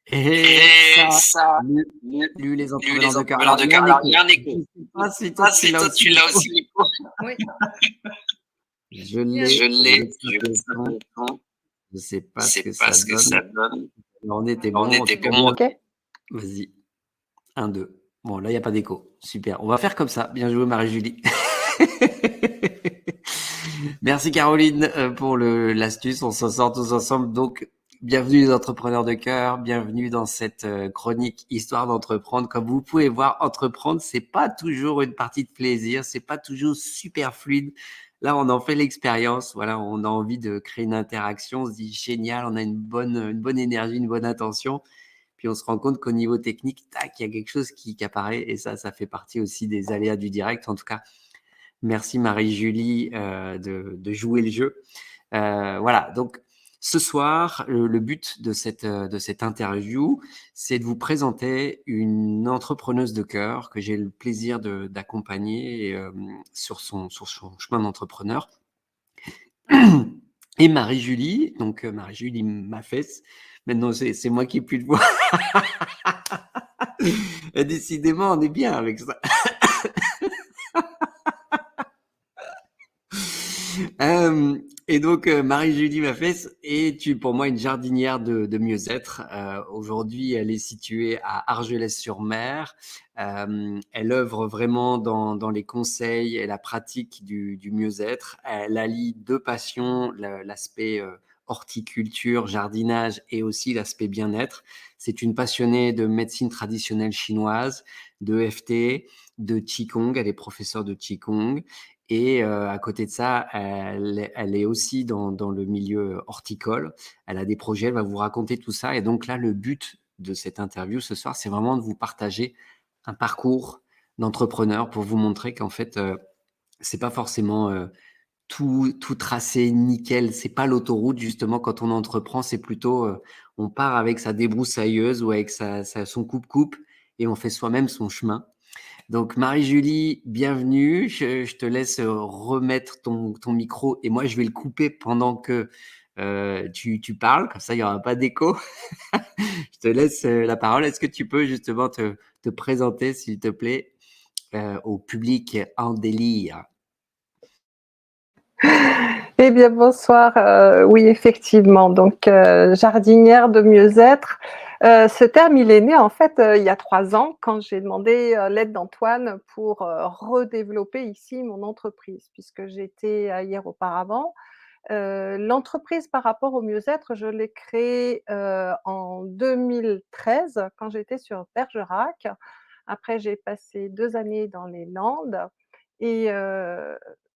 Et Et ça, ça, salut les salut entrepreneurs les de cœur. entrepreneurs Alors, de il y a cœur. un Alors, il y écho. a un Je écho. ne sais pas si toi, Ah, tu si l'as toi, aussi, tu l'as l'écho. aussi, l'écho. Oui, Je Je l'ai, je vais l'ai, mettre ça je vais peu mettre de ça temps. peu de temps. Je ne sais Je pas ce sais que pas ça ce que ça donne. donne. Alors, on était On bon. En était tout cas, bon. bien. ok. Vas-y. 1, 2. Bon, là, il n'y a pas d'écho. Super. On va faire comme ça. Bien joué, Marie-Julie. Merci, Caroline, pour l'astuce. On s'en sort tous ensemble. Donc, bienvenue les entrepreneurs de cœur. Bienvenue dans cette chronique Histoire d'entreprendre. Comme vous pouvez voir, entreprendre, c'est pas toujours une partie de plaisir. C'est pas toujours super fluide. Là, on en fait l'expérience. Voilà, on a envie de créer une interaction. On se dit génial. On a une bonne énergie, une bonne intention. Puis on se rend compte qu'au niveau technique, tac, il y a quelque chose qui apparaît. Et ça fait partie aussi des aléas du direct. En tout cas, merci Marie-Julie de jouer le jeu. Voilà, donc ce soir, le but de cette interview, c'est de vous présenter une entrepreneuse de cœur que j'ai le plaisir d'accompagner sur son chemin d'entrepreneur. Et Marie-Julie, donc Marie-Julie Maffès, maintenant c'est moi qui ai plus de voix. Et décidément, on est bien avec ça. Et donc, Marie-Julie Maffès est pour moi une jardinière de mieux-être. Aujourd'hui, elle est située à Argelès-sur-Mer. Elle œuvre vraiment dans les conseils et la pratique du mieux-être. Elle allie deux passions, l'aspect horticulture, jardinage et aussi l'aspect bien-être. C'est une passionnée de médecine traditionnelle chinoise, de EFT, de Qigong. Elle est professeure de Qigong. Et à côté de ça, elle est aussi dans le milieu horticole. Elle a des projets, elle va vous raconter tout ça. Et donc là, le but de cette interview ce soir, c'est vraiment de vous partager un parcours d'entrepreneur pour vous montrer qu'en fait, c'est pas forcément tout tracé nickel. C'est pas l'autoroute, justement, quand on entreprend, c'est plutôt, on part avec sa débroussailleuse ou avec son coupe-coupe et on fait soi-même son chemin. Donc, Marie-Julie, bienvenue. Je te laisse remettre ton micro et moi, je vais le couper pendant que tu parles. Comme ça, il n'y aura pas d'écho. Je te laisse la parole. Est-ce que tu peux justement te présenter, s'il te plaît, au public en délire? Eh bien, bonsoir. Oui, effectivement. Donc, jardinière de mieux-être. Ce terme, il est né en fait il y a 3 ans quand j'ai demandé l'aide d'Antoine pour redévelopper ici mon entreprise, puisque j'étais ailleurs auparavant. L'entreprise par rapport au mieux-être, je l'ai créée en 2013 quand j'étais sur Bergerac. Après, j'ai passé 2 années dans les Landes et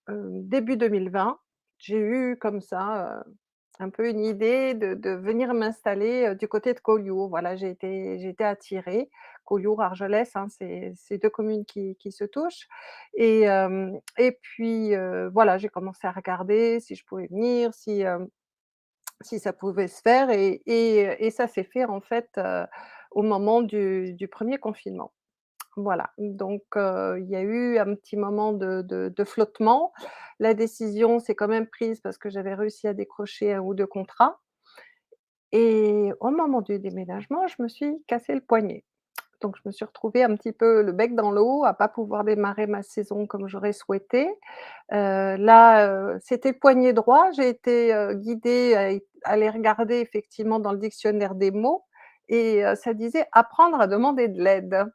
début 2020, j'ai eu comme ça, un peu une idée de venir m'installer, du côté de Collioure. Voilà, j'ai été attirée. Collioure, Argelès, hein, c'est 2 communes qui se touchent et puis, voilà, j'ai commencé à regarder si je pouvais venir, si ça pouvait se faire et ça s'est fait en fait, au moment du 1er confinement. Voilà, donc il y a eu un petit moment de flottement. La décision s'est quand même prise parce que j'avais réussi à décrocher 1 ou 2 contrats et au moment du déménagement, je me suis cassé le poignet. Donc je me suis retrouvée un petit peu le bec dans l'eau, à pas pouvoir démarrer ma saison comme j'aurais souhaité. Là, c'était le poignet droit. J'ai été, guidée à aller regarder effectivement dans le dictionnaire des mots et ça disait: «Apprendre à demander de l'aide».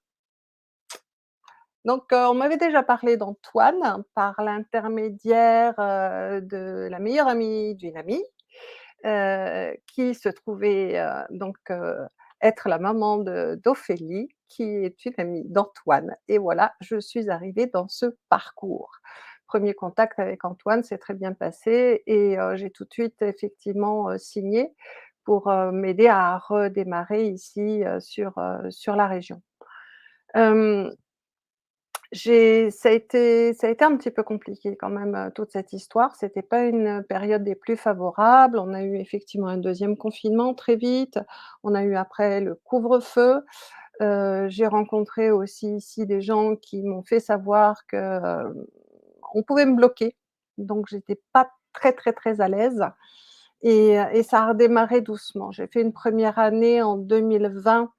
Donc, on m'avait déjà parlé d'Antoine par l'intermédiaire, de la meilleure amie d'une amie, qui se trouvait, donc, être la maman d'Ophélie, qui est une amie d'Antoine et voilà, je suis arrivée dans ce parcours. Premier contact avec Antoine s'est très bien passé et j'ai tout de suite effectivement, signé pour, m'aider à redémarrer ici, sur la région. Hem ça a été un petit peu compliqué quand même, toute cette histoire. C'était pas une période des plus favorables. On a eu effectivement un deuxième confinement très vite. On a eu après le couvre-feu. J'ai rencontré aussi ici des gens qui m'ont fait savoir que, on pouvait me bloquer. Donc j'étais pas très, très, très à l'aise et ça a redémarré doucement. J'ai fait une première année en 2020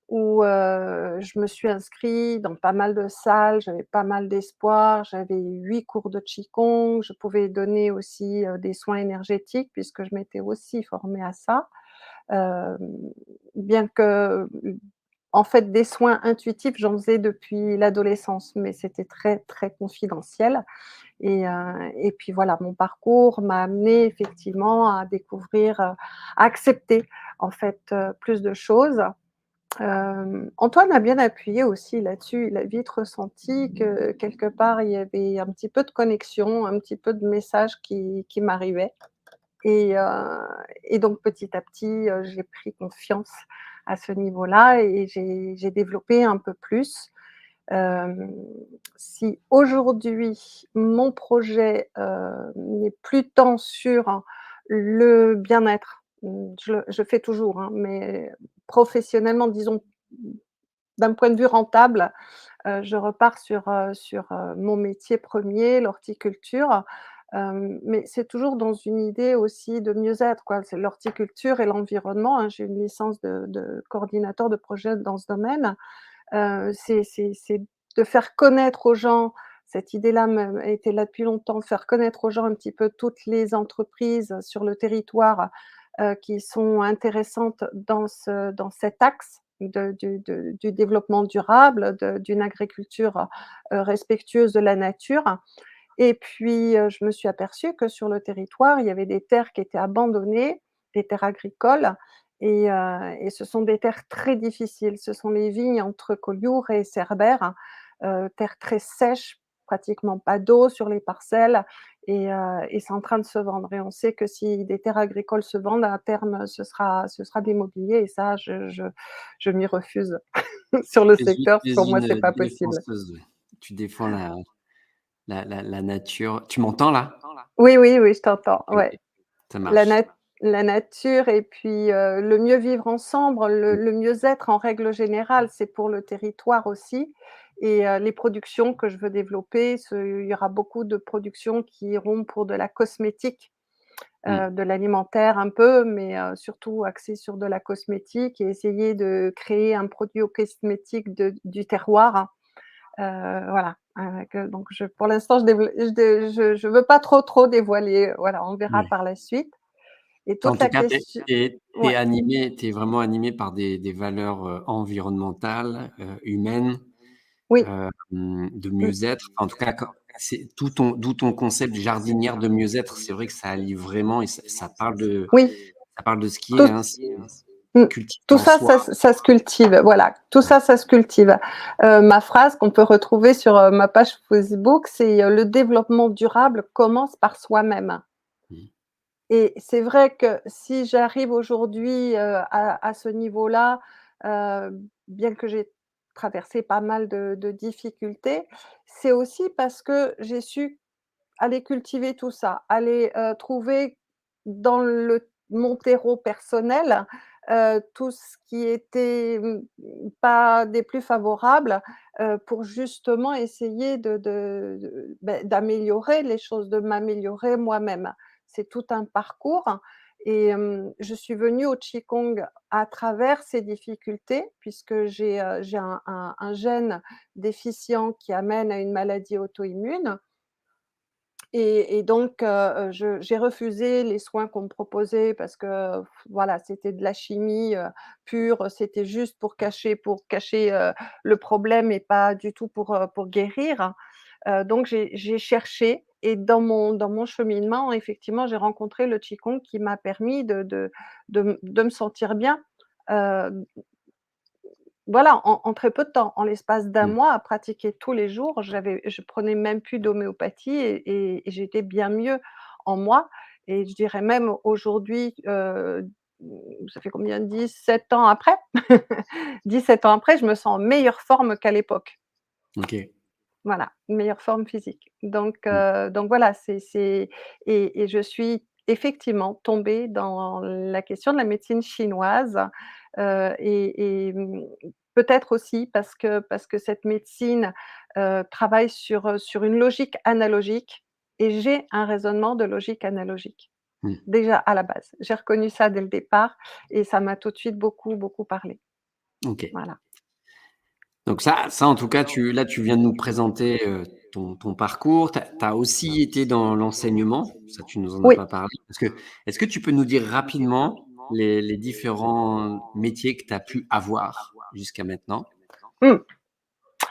où je me suis inscrite dans pas mal de salles, j'avais pas mal d'espoir, j'avais 8 cours de qigong, je pouvais donner aussi, des soins énergétiques puisque je m'étais aussi formée à ça. Hem, bien que, en fait, des soins intuitifs, j'en faisais depuis l'adolescence, mais c'était très, très confidentiel et puis voilà, mon parcours m'a amenée effectivement à découvrir, à accepter en fait, plus de choses. Antoine a bien appuyé aussi là-dessus. Il a vite ressenti que quelque part, il y avait un petit peu de connexion, un petit peu de messages qui m'arrivaient et heu et donc petit à petit, j'ai pris confiance à ce niveau-là et j'ai développé un peu plus. Hem, Si aujourd'hui mon projet, n'est plus tant sur le bien-être, je fais toujours, hein, mais professionnellement, disons, d'un point de vue rentable, je repars sur mon métier premier, l'horticulture, mais c'est toujours dans une idée aussi de mieux-être, quoi. C'est l'horticulture et l'environnement, hein. J'ai une licence de coordinateur de projet dans ce domaine. C'est de faire connaître aux gens cette idée-là me était là depuis longtemps, faire connaître aux gens un petit peu toutes les entreprises sur le territoire, qui sont intéressantes dans cet axe du développement durable, d'une agriculture, respectueuse de la nature et puis, je me suis aperçue que sur le territoire, il y avait des terres qui étaient abandonnées, des terres agricoles et ce sont des terres très difficiles. Ce sont les vignes entre Collioure et Cerbère, terres très sèches, pratiquement pas d'eau sur les parcelles et c'est en train de se vendre et on sait que si des terres agricoles se vendent, à terme, ce sera de l'immobilier et ça, je m'y refuse sur le Tu es secteur. tu es Pour moi, une c'est pas possible. défenseuse, ouais. Tu défends la nature. Tu m'entends là? Oui, oui, oui, je t'entends, OK, ouais. ça La marche. nat la nature et puis, le mieux vivre ensemble, Mmh, le mieux-être en règle générale, c'est pour le territoire aussi et les productions que je veux développer, il y aura beaucoup de productions qui iront pour de la cosmétique, mmh. de l'alimentaire un peu, mais surtout axé sur de la cosmétique et essayer de créer un produit au cosmétique du terroir. Voilà, donc pour l'instant, je veux pas trop dévoiler, voilà, on verra Ouais. par la suite et En toute tout la cas, tu question es ouais. animé, tu es vraiment animé par des valeurs, environnementales, humaines, Oui, de mmh, mieux-être. En tout cas, quand c'est d'où ton concept jardinière de mieux-être. C'est vrai que ça allie vraiment et oui, ça parle de ce qui est, tout hein, c'est mmh, cultiver tout en ça, soi. ça se cultive, voilà, tout Ouais. ça, ça se cultive. Ma phrase qu'on peut retrouver sur, ma page Facebook, c'est, «Le développement durable commence par soi-même» Mmh. et c'est vrai que si j'arrive aujourd'hui, à ce niveau-là, bien que j'ai traversé pas mal de difficultés, c'est aussi parce que j'ai su aller cultiver tout ça, aller, trouver dans mon terreau personnel, tout ce qui était, pas des plus favorables, pour justement essayer d'améliorer les choses, de m'améliorer moi-même. C'est tout un parcours et je suis venue au qigong à travers ces difficultés puisque j'ai un gène déficient qui amène à une maladie auto-immune et donc j'ai refusé les soins qu'on me proposait parce que voilà, c'était de la chimie, pure, c'était juste pour cacher, le problème et pas du tout pour guérir. Donc j'ai cherché et dans mon cheminement, effectivement, j'ai rencontré le qigong qui m'a permis de me sentir bien, heu voilà, en très peu de temps. En l'espace d'un Mmh. mois à pratiquer tous les jours, je prenais même plus d'homéopathie et j'étais bien mieux en moi et je dirais même aujourd'hui, ça fait combien? 17 ans après? 17 ans après, je me sens en meilleure forme qu'à l'époque. OK. Voilà, une meilleure forme physique. Mmh. Donc voilà, et je suis effectivement tombée dans la question de la médecine chinoise, peut-être aussi parce que cette médecine, travaille sur une logique analogique et j'ai un raisonnement de logique analogique. Mmh. déjà à la base. J'ai reconnu ça dès le départ et ça m'a tout de suite beaucoup, beaucoup parlé. OK. Voilà. Donc ça en tout cas, tu viens de nous présenter, ton parcours. Tu as aussi été dans l'enseignement, ça tu nous en as Oui. pas parlé. Est-ce que tu peux nous dire rapidement les différents métiers que tu as pu avoir jusqu'à maintenant? Mmh.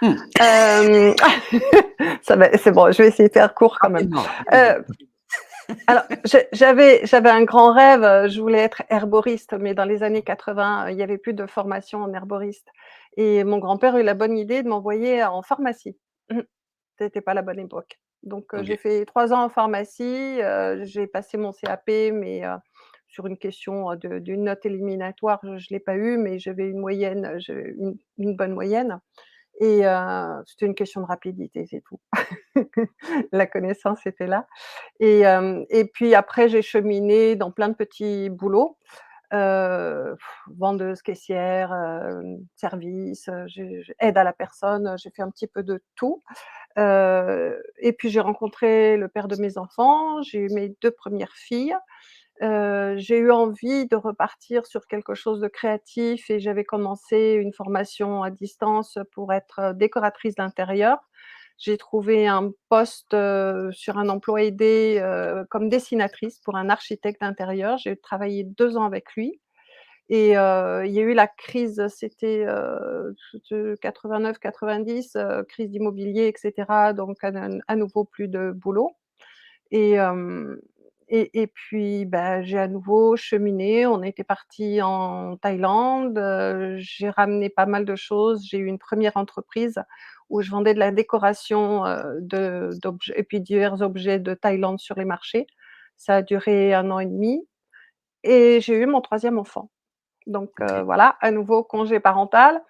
Mmh. Hem, ça va, c'est bon, je vais essayer de faire court quand même. Rapidement, rapidement. Heu, alors j'avais un grand rêve, je voulais être herboriste, mais dans les années 80, il y avait plus de formation en herboriste et mon grand-père a eu la bonne idée de m'envoyer en pharmacie. Mmh. C'était pas la bonne époque. Donc OK, j'ai fait 3 ans en pharmacie, j'ai passé mon CAP, mais sur une question, d'une note éliminatoire, je l'ai pas eu, mais j'avais une moyenne, j'ai une bonne moyenne et c'était une question de rapidité, c'est tout. La connaissance était là et puis après j'ai cheminé dans plein de petits boulots, heu, vendeuse, caissière, service, j'ai aide à la personne, j'ai fait un petit peu de tout. Et puis j'ai rencontré le père de mes enfants, j'ai eu mes 2 premières filles. J'ai eu envie de repartir sur quelque chose de créatif et j'avais commencé une formation à distance pour être, décoratrice d'intérieur. J'ai trouvé un poste, sur un emploi aidé, comme dessinatrice pour un architecte d'intérieur. J'ai travaillé 2 ans avec lui et il y a eu la crise, c'était, de 89-90, crise d'immobilier et cetera, donc à nouveau plus de boulot et et puis, bah, j'ai à nouveau cheminé. On était partis en Thaïlande, j'ai ramené pas mal de choses. J'ai eu une première entreprise où je vendais de la décoration, d'objets et puis divers objets de Thaïlande sur les marchés. Ça a duré 1 an et demi et j'ai eu mon troisième enfant. Donc OK. voilà, à nouveau congé parental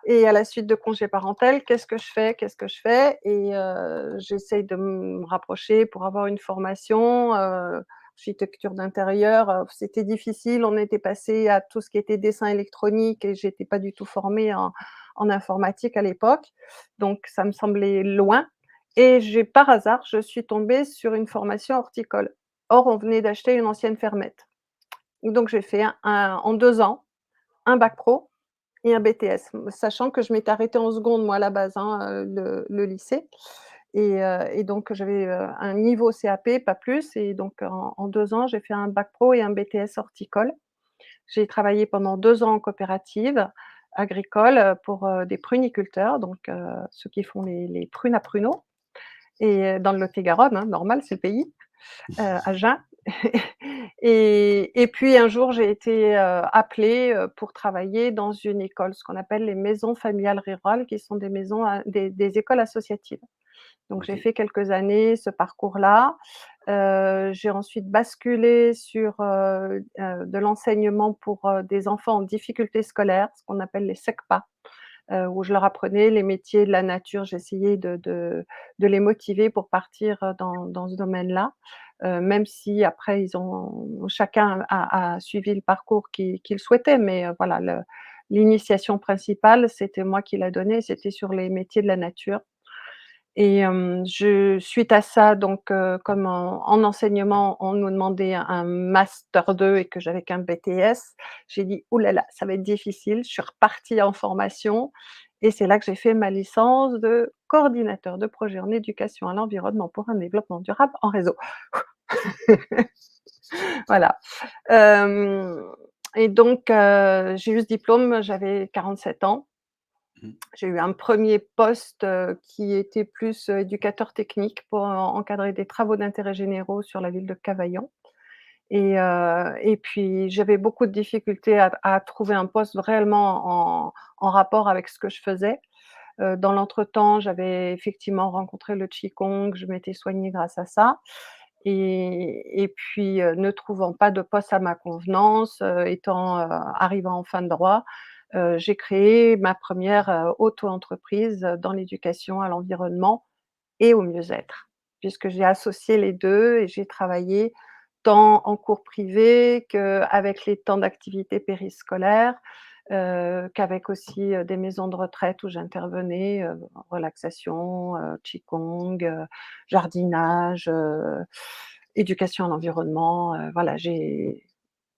et à la suite de congé parental, qu'est-ce que je fais? Qu'est-ce que je fais? Et j'essaye de me rapprocher pour avoir une formation, architecture d'intérieur, c'était difficile. On était passé à tout ce qui était dessin électronique et j'étais pas du tout formée en informatique à l'époque, donc ça me semblait loin et par hasard, je suis tombée sur une formation horticole. Or, on venait d'acheter une ancienne fermette. Donc j'ai fait en 2 ans, un bac pro et un BTS, sachant que je m'étais arrêtée en seconde moi à la base, hein, le lycée et donc j'avais, un niveau CAP, pas plus et donc en 2 ans, j'ai fait un bac pro et un BTS horticole. J'ai travaillé pendant 2 ans en coopérative agricole, pour, des pruniculteurs, donc ceux qui font les prunes à pruneaux et dans le Lot-et-Garonne, hein, normal, c'est le pays, à Jeun. Et puis un jour, j'ai été, appelée, pour travailler dans une école, ce qu'on appelle les maisons familiales rurales, qui sont des maisons a des écoles associatives. Donc j'ai OK. fait quelques années ce parcours-là. J'ai ensuite basculé sur, de l'enseignement pour, des enfants en difficulté scolaire, ce qu'on appelle les SECPA, où je leur apprenais les métiers de la nature. J'essayais de les motiver pour partir, dans ce domaine-là, même si après ils ont chacun a suivi le parcours qu'il souhaitait, mais voilà, l'initiation principale, c'était moi qui la donnais, c'était sur les métiers de la nature et je suite à ça donc comme en enseignement, on nous demandait un master 2 et que j'avais qu'un BTS, j'ai dit: «Ouh là là, ça va être difficile». Je suis repartie en formation et c'est là que j'ai fait ma licence de coordinateur de projet en éducation à l'environnement pour un développement durable en réseau. Voilà, hem et donc j'ai eu ce diplôme, j'avais 47 ans. Mmh. J'ai eu un premier poste, qui était plus, éducateur technique pour encadrer des travaux d'intérêt généraux sur la ville de Cavaillon et puis j'avais beaucoup de difficultés à trouver un poste réellement en rapport avec ce que je faisais. Dans l'entretemps, j'avais effectivement rencontré le qigong, je m'étais soignée grâce à ça et puis, ne trouvant pas de poste à ma convenance, arrivant en fin de droit, j'ai créé ma première re auto-entreprise, dans l'éducation à l'environnement et au mieux-être. Puisque j'ai associé les 2 et j'ai travaillé tant en cours privé qu'avec les temps d'activité périscolaire, qu'avec aussi, des maisons de retraite où j'intervenais, relaxation, qigong, jardinage, éducation à l'environnement, voilà, j'ai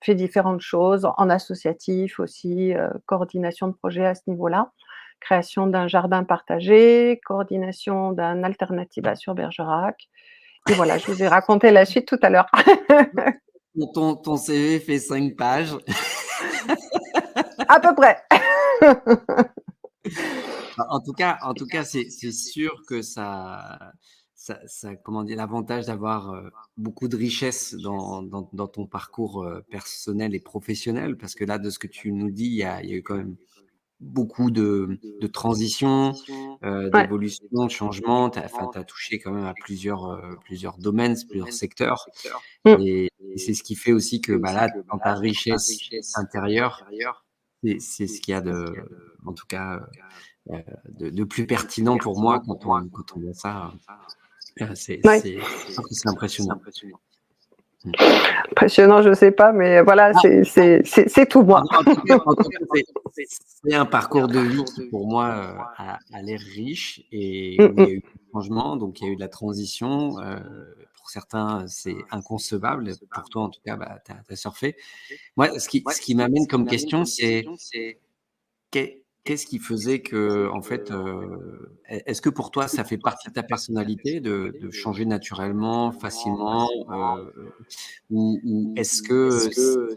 fait différentes choses en associatif aussi, coordination de projets à ce niveau-là, création d'un jardin partagé, coordination d'un Alternativa sur Bergerac et voilà, je vous ai raconté la suite tout à l'heure. Ton CV fait 5 pages. À peu près. Bah, en tout cas, c'est sûr que ça comment dire? L'avantage d'avoir, beaucoup de richesse dans ton parcours, personnel et professionnel, parce que là, de ce que tu nous dis, il y a eu quand même beaucoup de transitions, Ouais, d'évolutions, de changements. Tu as touché quand même à plusieurs domaines, plusieurs secteurs mmh, et c'est ce qui fait aussi que, bah, là, dans ta richesse intérieure, c'est ce qu'il y a en tout cas, de plus pertinent pour moi quand on voit ça, ouais. je trouve que c'est impressionnant. Mmh. Impressionnant, je sais pas, mais voilà, Ah, c'est tout moi. en tout cas, c'est un parcours de vie qui pour moi, a l'air riche et Mmh où il y a mh. eu du changement, donc il y a eu de la transition, pour certains, c'est inconcevable. Pour toi, en tout cas, bah, tu as surfé. Moi, ce qui m'amène comme question, c'est qu'est-ce qui faisait que, en fait, est-ce que pour toi, ça fait partie de ta personnalité de changer naturellement, facilement, ou est-ce que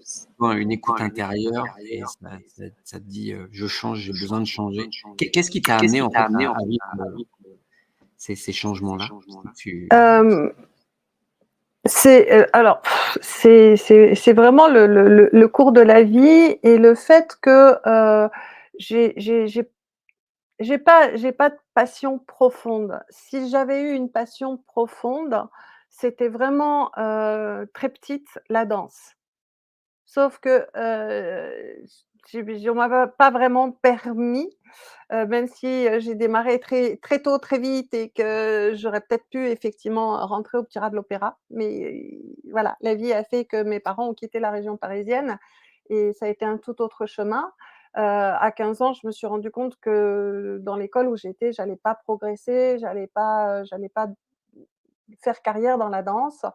c'est une écoute intérieure et ça te dit, «Je change, j'ai besoin de changer»? Qu'est-ce qui t'a amené, en fait, à vivre, ces changements-là? Si tu Hem, c'est, alors c'est vraiment le cours de la vie et le fait que, j'ai j'ai j'ai j'ai pas de passion profonde. Si j'avais eu une passion profonde, c'était vraiment, très petite, la danse. Sauf que, on m'a pas vraiment permis, même si, j'ai démarré très tôt, très vite et que j'aurais peut-être pu effectivement rentrer au Petit Rat de l'Opéra. Mais voilà, la vie a fait que mes parents ont quitté la région parisienne et ça a été un tout autre chemin. À 15 ans, je me suis rendu compte que dans l'école où j'étais, j'allais pas progresser, j'allais pas faire carrière dans la danse.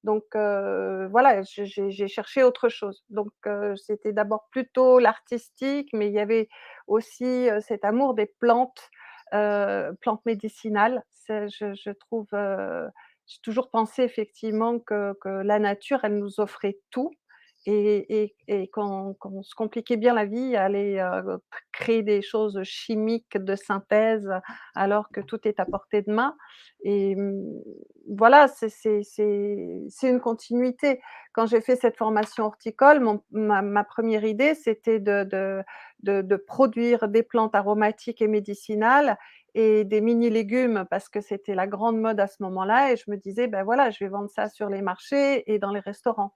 Donc voilà, j'ai cherché autre chose. Donc c'était d'abord plutôt l'artistique, mais il y avait aussi, cet amour des plantes, plantes médicinales. C'est je trouve, j'ai toujours pensé effectivement que la nature, elle nous offrait tout et qu'on se compliquait bien la vie à aller, créer des choses chimiques de synthèse alors que tout est à portée de main et voilà, c'est une continuité. Quand j'ai fait cette formation horticole, ma 1re idée, c'était de produire des plantes aromatiques et médicinales et des mini légumes parce que c'était la grande mode à ce moment-là et je me disais: «Ben voilà, je vais vendre ça sur les marchés et dans les restaurants».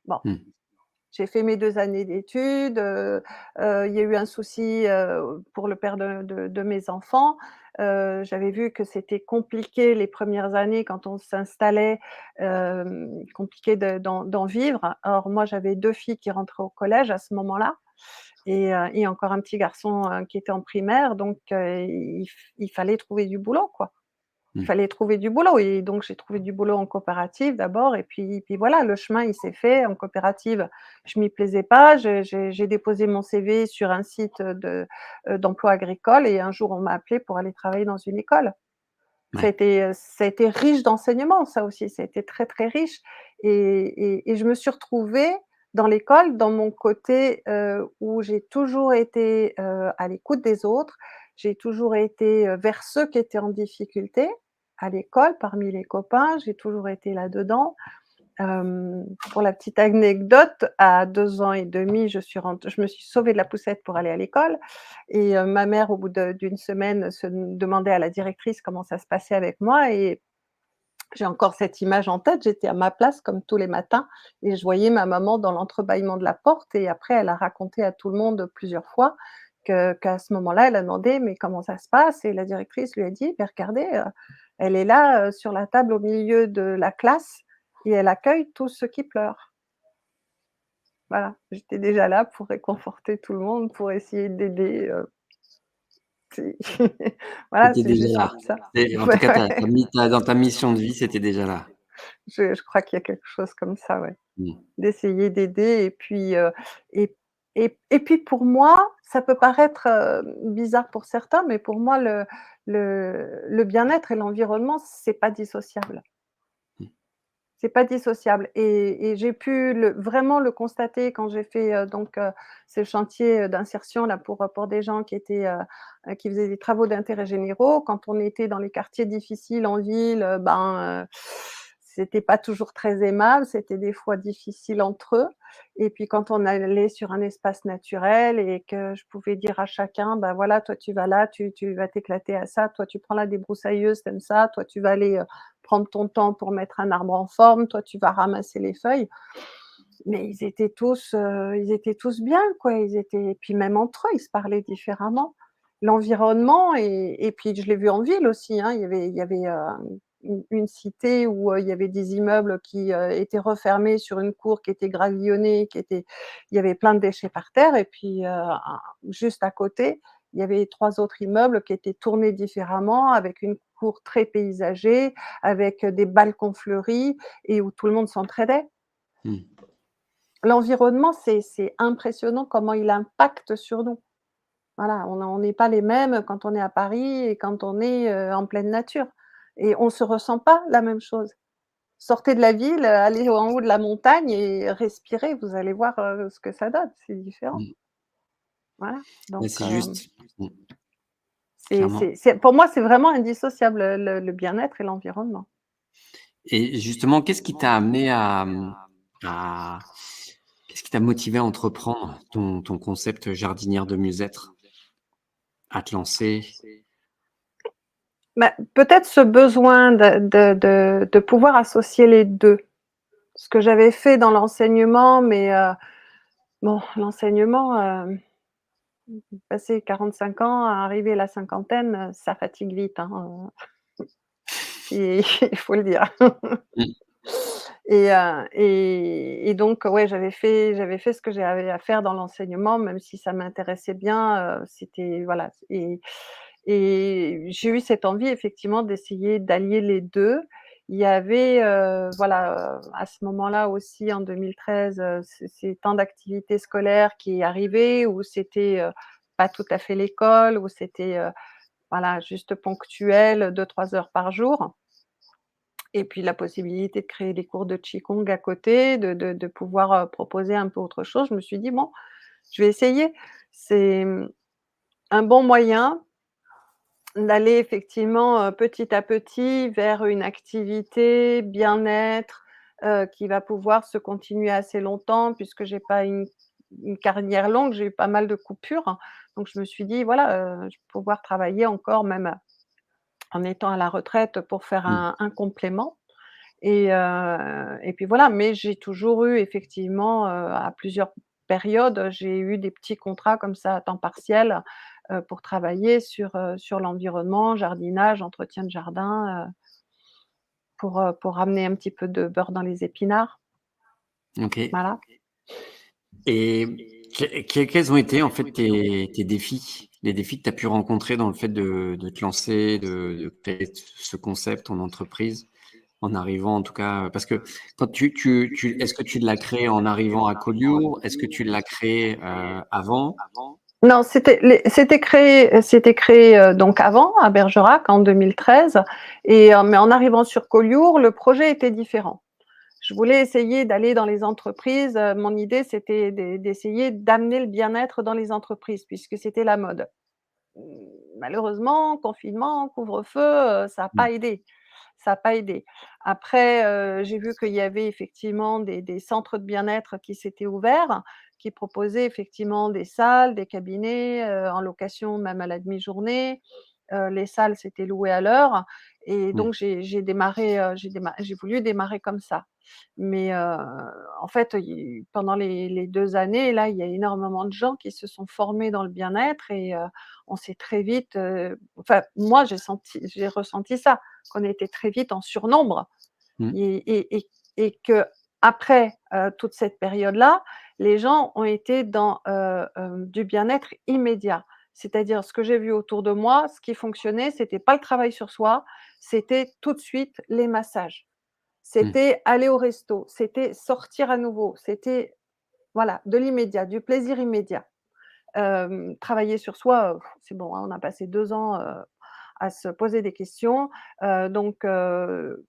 Bon, mmh, j'ai fait mes 2 années d'études, il y a eu un souci, pour le père de mes enfants. J'avais vu que c'était compliqué les premières années quand on s'installait, compliqué d'en vivre. Or moi, j'avais 2 filles qui rentraient au collège à ce moment-là et encore un petit garçon, qui était en primaire donc il fallait trouver du boulot, quoi. Il mmh. fallait trouver du boulot et donc j'ai trouvé du boulot en coopérative d'abord et puis voilà, le chemin il s'est fait. En coopérative, je m'y plaisais pas, j'ai déposé mon CV sur un site, d'emploi agricole et un jour on m'a appelée pour aller travailler dans une école. Ouais. Ça a été riche d'enseignements ça aussi, ça a été très, très riche et je me suis retrouvée dans l'école, dans mon côté, où j'ai toujours été, à l'écoute des autres. J'ai toujours été, vers ceux qui étaient en difficulté à l'école, parmi les copains, j'ai toujours été là-dedans. Pour la petite anecdote, à 2 ans et demi, je me suis sauvée de la poussette pour aller à l'école et ma mère, au bout d'une semaine, se demandait à la directrice comment ça se passait avec moi et j'ai encore cette image en tête. J'étais à ma place comme tous les matins et je voyais ma maman dans l'entrebâillement de la porte et après elle a raconté à tout le monde plusieurs fois qu'à ce moment-là, elle a demandé: «Mais comment ça se passe?» et la directrice lui a dit: «Beh, regardez, elle est là, sur la table au milieu de la classe et elle accueille tous ceux qui pleurent». Voilà, j'étais déjà là pour réconforter tout le monde, pour essayer d'aider, c'est voilà, Tu c'est déjà juste là. ça. Et en tout Ouais, cas, ouais. tu as mis dans ta mission de vie, c'était déjà là. Je crois qu'il y a quelque chose comme ça, ouais. Mmh. D'essayer d'aider et puis, et puis pour moi, ça peut paraître, bizarre pour certains, mais pour moi le bien-être et l'environnement, c'est pas dissociable. Mmh. C'est pas dissociable et j'ai pu vraiment le constater quand j'ai fait, ce chantier, d'insertion là pour des gens qui faisaient des travaux d'intérêt généraux. Quand on était dans les quartiers difficiles en ville, c'était pas toujours très aimable, c'était des fois difficile entre eux et puis quand on allait sur un espace naturel et que je pouvais dire à chacun: «Bah, voilà, toi tu vas là, tu vas t'éclater à ça, toi tu prends la débroussailleuse, tu ça, toi tu vas aller, prendre ton temps pour mettre un arbre en forme, toi tu vas ramasser les feuilles». Mais ils étaient tous bien quoi, ils étaient et puis même entre eux, ils se parlaient différemment. L'environnement et puis je l'ai vu en ville aussi, hein, il y avait, une cité où, il y avait des immeubles qui, étaient refermés sur une cour qui était gravillonnée, il y avait plein de déchets par terre et puis, juste à côté, il y avait 3 autres immeubles qui étaient tournés différemment avec une cour très paysagée, avec, des balcons fleuris et où tout le monde s'entraidait. Mmh. L'environnement, c'est impressionnant comment il impacte sur nous. Voilà, on n'est pas les mêmes quand on est à Paris et quand on est, en pleine nature et on se ressent pas la même chose. Sortez de la ville, allez en haut de la montagne et respirez, vous allez voir, ce que ça donne, c'est différent. Mmh. Voilà, Ouais, donc c'est juste. Mmh. Clairement. pour moi, c'est vraiment indissociable, le bien-être et l'environnement. Et justement, qu'est-ce qui t'a amené à qu'est-ce qui t'a motivé à entreprendre ton concept jardinière de mieux-être? À te lancer? Bah, peut-être ce besoin de pouvoir associer les 2. Ce que j'avais fait dans l'enseignement, mais bon, l'enseignement, passer 45 ans, arriver à la cinquantaine, ça fatigue vite, hein, il il faut le dire. Mmh. Et donc ouais, j'avais fait ce que j'avais à faire dans l'enseignement, même si ça m'intéressait bien, c'était voilà et j'ai eu cette envie effectivement d'essayer d'allier les 2. Il y avait, voilà, à ce moment-là aussi en 2013, ces temps d'activités scolaires qui arrivaient où c'était, pas tout à fait l'école, où c'était, voilà, juste ponctuel, 2-3 heures par jour et puis la possibilité de créer des cours de qigong à côté, de pouvoir, proposer un peu autre chose. Je me suis dit: «Bon, je vais essayer». C'est, un bon moyen d'aller effectivement, petit à petit vers une activité bien-être, qui va pouvoir se continuer assez longtemps puisque j'ai pas une carrière longue, j'ai eu pas mal de coupures. Donc je me suis dit: «Voilà, je vais pouvoir travailler encore même en étant à la retraite pour faire Mmh. un complément». Et puis voilà, mais j'ai toujours eu effectivement, à plusieurs périodes, j'ai eu des petits contrats comme ça à temps partiel, pour travailler sur l'environnement, jardinage, entretien de jardin, pour amener un petit peu de beurre dans les épinards, OK. voilà. Et quels ont été en fait tes défis? Les défis que tu as pu rencontrer dans le fait de te lancer, de créer ce concept, ton entreprise, en arrivant en tout cas, parce que quand tu est-ce que tu l'as créé en arrivant à Collioure? Est-ce que tu l'as créé, avant? Non, c'était créé, donc avant à Bergerac en 2013 mais en arrivant sur Collioure, le projet était différent. Je voulais essayer d'aller dans les entreprises, mon idée c'était d'essayer d'amener le bien-être dans les entreprises puisque c'était la mode. Mmh, malheureusement, confinement, couvre-feu, ça a Mmh. pas aidé, ça a pas aidé. Après, j'ai vu qu'il y avait effectivement des centres de bien-être qui s'étaient ouverts, qui proposaient effectivement des salles, des cabinets, en location même à la demi-journée. Les salles, c'était loué à l'heure et Mmh. donc j'ai voulu démarrer comme ça. Mais en fait, pendant les 2 années, là, il y a énormément de gens qui se sont formés dans le bien-être et on s'est très vite, enfin moi j'ai ressenti ça, qu'on était très vite en surnombre Mmh. et qu'après, toute cette période-là, les gens ont été dans, du bien-être immédiat. C'est-à-dire ce que j'ai vu autour de moi, ce qui fonctionnait, c'était pas le travail sur soi, c'était tout de suite les massages. Mmh. c'était aller au resto, c'était sortir à nouveau, c'était voilà, de l'immédiat, du plaisir immédiat. Travailler sur soi, c'est bon, hein, on a passé 2 ans, à se poser des questions.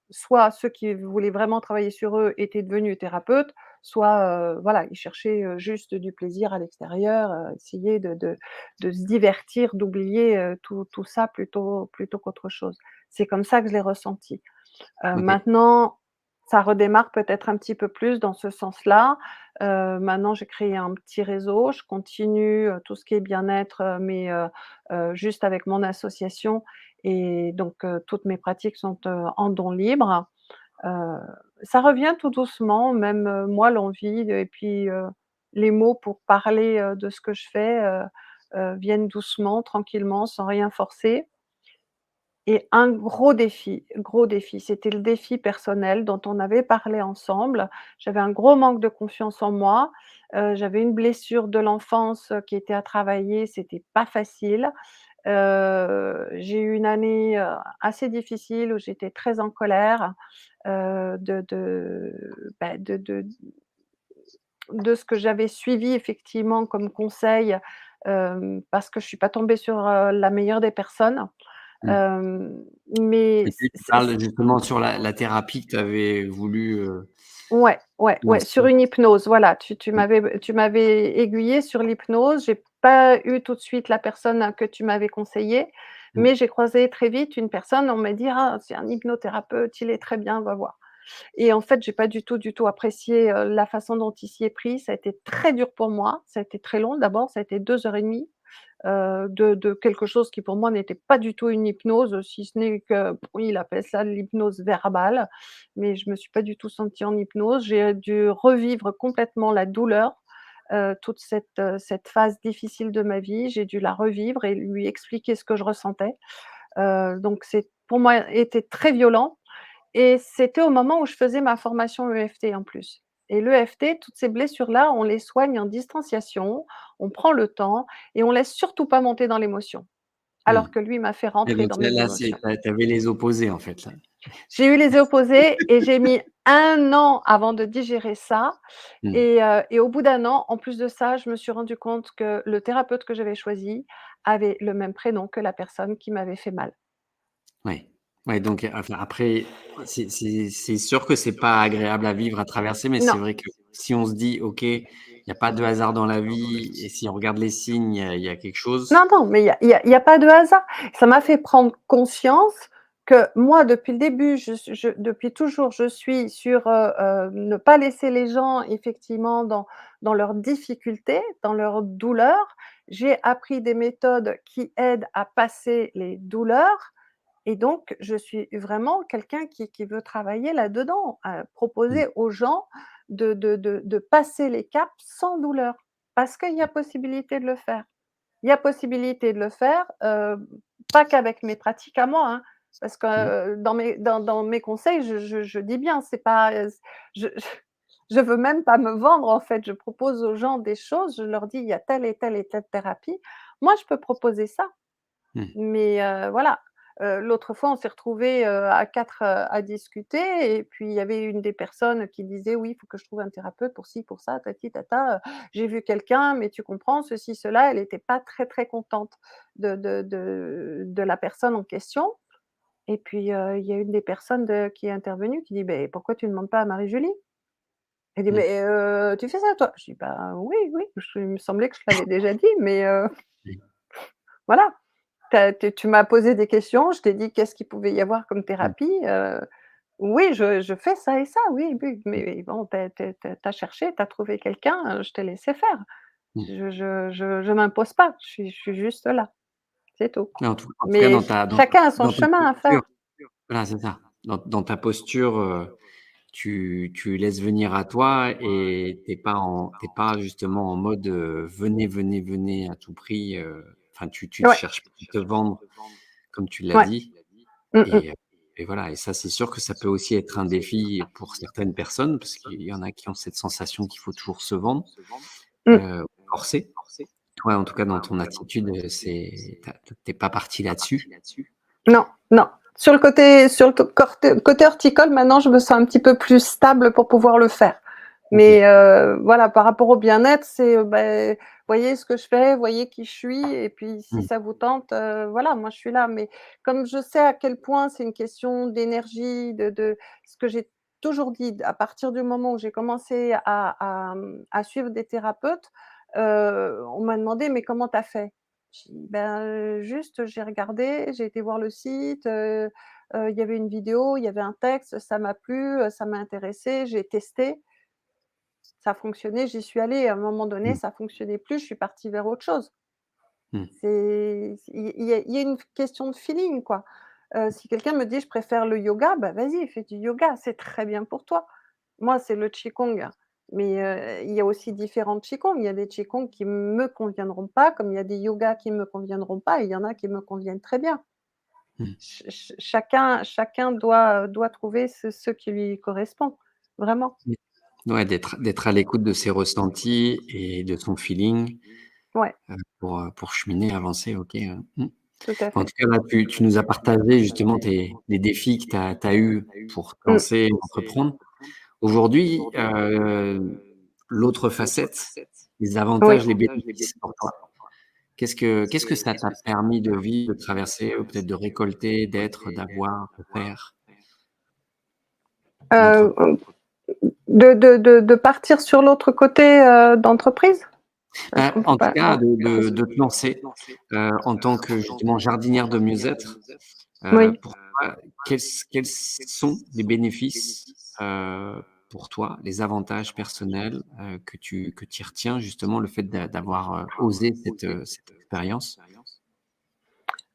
Soit ceux qui voulaient vraiment travailler sur eux étaient devenus thérapeutes, soit, voilà, ils cherchaient, juste du plaisir à l'extérieur, essayer de se divertir, d'oublier, tout ça plutôt qu'autre chose. C'est comme ça que je l'ai ressenti. OK. Maintenant, ça redémarre peut-être un petit peu plus dans ce sens-là. Maintenant, j'ai créé un petit réseau. Je continue, tout ce qui est bien-être, mais juste avec mon association et donc toutes mes pratiques sont, en don libre. Heu, Ça revient tout doucement, même, moi l'envie et puis, les mots pour parler, de ce que je fais, viennent doucement, tranquillement, sans rien forcer. Et un gros défi, c'était le défi personnel dont on avait parlé ensemble. J'avais un gros manque de confiance en moi, j'avais une blessure de l'enfance, qui était à travailler, c'était pas facile. J'ai eu une année, assez difficile où j'étais très en colère, bah, de ce que j'avais suivi effectivement comme conseil, parce que je suis pas tombée sur, la meilleure des personnes. Mmh. Hem, mais Et c tu c parles justement sur la thérapie que tu avais voulu, Ouais, ouais, ouais, sur lancer. une hypnose, voilà, tu Mmh. m'avais aiguillée sur l'hypnose. J'ai pas eu tout de suite la personne que tu m'avais conseillée, Mmh. mais j'ai croisé très vite une personne, on m'a dit: «Ah, c'est un hypnothérapeute, il est très bien, va voir». Et en fait, j'ai pas du tout apprécié, la façon dont il s'y est pris. Ça a été très dur pour moi, ça a été très long. D'abord, ça a été 2 heures et demie, de quelque chose qui pour moi n'était pas du tout une hypnose, si ce n'est que oui, il appelle ça de l'hypnose verbale, mais je me suis pas du tout sentie en hypnose. J'ai dû revivre complètement la douleur, toute cette phase difficile de ma vie. J'ai dû la revivre et lui expliquer ce que je ressentais. Donc c'est pour moi été très violent et c'était au moment où je faisais ma formation EFT en plus. Et l'EFT, toutes ces blessures-là, on les soigne en distanciation, on prend le temps et on laisse surtout pas monter dans l'émotion. Mmh. Alors que lui m'a fait Et rentrer donc dans là mes c'est émotions. tu avais les opposés en fait là? J'ai eu les opposés et j'ai mis 1 an avant de digérer ça Mmh. et au bout d'1 an, en plus de ça, je me suis rendu compte que le thérapeute que j'avais choisi avait le même prénom que la personne qui m'avait fait mal. Ouais. Ouais, donc enfin après, c'est sûr que c'est pas agréable à vivre, à traverser, mais c'est Non. vrai que si on se dit: «OK, il y a pas de hasard dans la vie et si on regarde les signes, il y a quelque chose». Non, non, mais il y a pas de hasard. Ça m'a fait prendre conscience que moi, depuis le début, depuis toujours, je suis sur, ne pas laisser les gens effectivement dans leurs difficultés, dans leurs douleurs. J'ai appris des méthodes qui aident à passer les douleurs et donc je suis vraiment quelqu'un qui veut travailler là-dedans, Mmh. proposer aux gens de passer les caps sans douleur, parce qu'il y a possibilité de le faire. Il y a possibilité de le faire, pas qu'avec mes pratiques à moi, hein, parce que, Mmh. dans mes conseils, je dis bien, c'est pas, je veux même pas me vendre, en fait. Je propose aux gens des choses, je leur dis: «Il y a telle et telle thérapie». Moi, je peux proposer ça, Mmh. mais voilà. L'autre fois, on s'est retrouvés, à 4, à discuter et puis il y avait une des personnes qui disait: «Oui, il faut que je trouve un thérapeute pour ci, pour ça, tati tata, j'ai vu quelqu'un, mais tu comprends, ceci, cela». Elle était pas très, très contente de la personne en question et puis, il y a une des personnes qui est intervenue qui dit: «Beh, pourquoi tu ne demandes pas à Marie-Julie?» Elle dit: Mmh. «Mais, tu fais ça toi?» Je dis: «Bah, oui, oui, il me semblait que je l'avais déjà dit, mais, Oui. voilà». Tu m'as posé des questions, je t'ai dit qu'est-ce qu'il pouvait y avoir comme Mmh. thérapie, oui, je fais ça et ça, oui, oui, Mmh. mais bon, tu as cherché, tu as trouvé quelqu'un, je t'ai laissé faire. Mmh. Je m'impose pas, je suis juste là, c'est tout. Ouais, en tout cas Mais chacun a son dans ta chemin à posture, faire. voilà, c'est ça. Dans ta posture, tu laisses venir à toi et tu es pas justement en mode, «Venez, venez, venez à tout prix», enfin tu Ouais, cherches pas à te vendre comme tu l'as ouais. dit Mmh mh. et voilà et ça c'est sûr que ça peut aussi être un défi pour certaines personnes parce qu'il y en a qui ont cette sensation qu'il faut toujours se vendre, Mmh. forcer. Toi en tout cas dans ton attitude, tu es pas parti là-dessus. Non, non. sur le côté horticole, maintenant, je me sens un petit peu plus stable pour pouvoir le faire. Ok. Mais voilà, par rapport au bien-être, c'est voyez ce que je fais, voyez qui je suis, et puis si Mm. ça vous tente, voilà, moi je suis là. Mais comme je sais à quel point c'est une question d'énergie, de ce que j'ai toujours dit, à partir du moment où j'ai commencé à suivre des thérapeutes, on m'a demandé: «Mais comment tu as fait?» J'ai dit: «Ben, juste j'ai regardé, j'ai été voir le site, il y avait une vidéo, il y avait un texte, ça m'a plu, ça m'a intéressé, j'ai testé, ça fonctionnait, j'y suis allée. À un moment donné, Mm. ça fonctionnait plus, je suis partie vers autre chose». Mm. Il y a une question de feeling, quoi. Si quelqu'un me dit: «Je préfère le yoga», bah, vas-y, fais du yoga, c'est très bien pour toi. Moi, c'est le qigong, mais il y a aussi différents qigong. Il y a des qigong qui me conviendront pas, comme il y a des yogas qui me conviendront pas, et il y en a qui me conviennent très bien. Mm. Chacun doit trouver ce qui lui correspond, vraiment. Ouais, d'être à l'écoute de ses ressentis et de son feeling, Ouais, pour cheminer, avancer, OK, mmh. tout à En fait. tout cas, là, tu nous as partagé justement tes les défis que tu as eus pour te Mmh. lancer et entreprendre. Aujourd'hui, l'autre facette, les Oui. avantages, les bénéfices pour toi. Qu'est-ce que ça t'a permis de vivre, de traverser ou peut-être de récolter, d'être, d'avoir, de faire, Heu, d'entreprendre? de partir sur l'autre côté, d'entreprise? Je Bah, comprends en tout pas cas, la de question. te lancer, en tant que justement jardinière de mieux-être. Oui. Pour toi, quels sont les bénéfices, pour toi, les avantages personnels, que tu y retiens justement le fait d'avoir, osé cette expérience?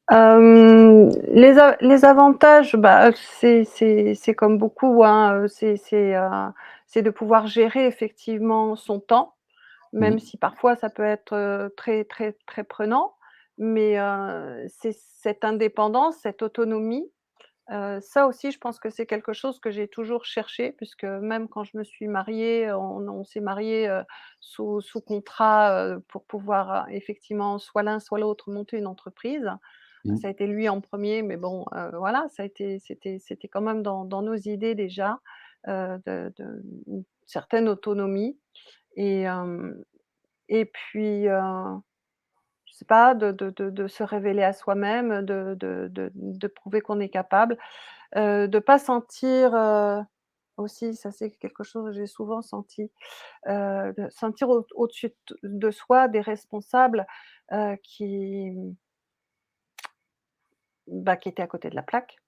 Les avantages, bah, c'est comme beaucoup, hein, c'est de pouvoir gérer effectivement son temps, Mmh même mh. si parfois ça peut être, très, très, très prenant. Mais c'est cette indépendance, cette autonomie. Ça aussi, je pense que c'est quelque chose que j'ai toujours cherché, puisque même quand je me suis mariée, on s'est mariés, sous contrat, pour pouvoir, effectivement, soit l'un soit l'autre monter une entreprise. Mmh. Ça a été lui en premier, mais bon, voilà, c'était quand même dans nos idées déjà, de une certaine autonomie. Et et puis, je sais pas, de se révéler à soi-même, de prouver qu'on est capable. De pas sentir, aussi, ça c'est quelque chose que j'ai souvent senti, de sentir au-dessus de soi des responsables, qui, bah, qui étaient à côté de la plaque.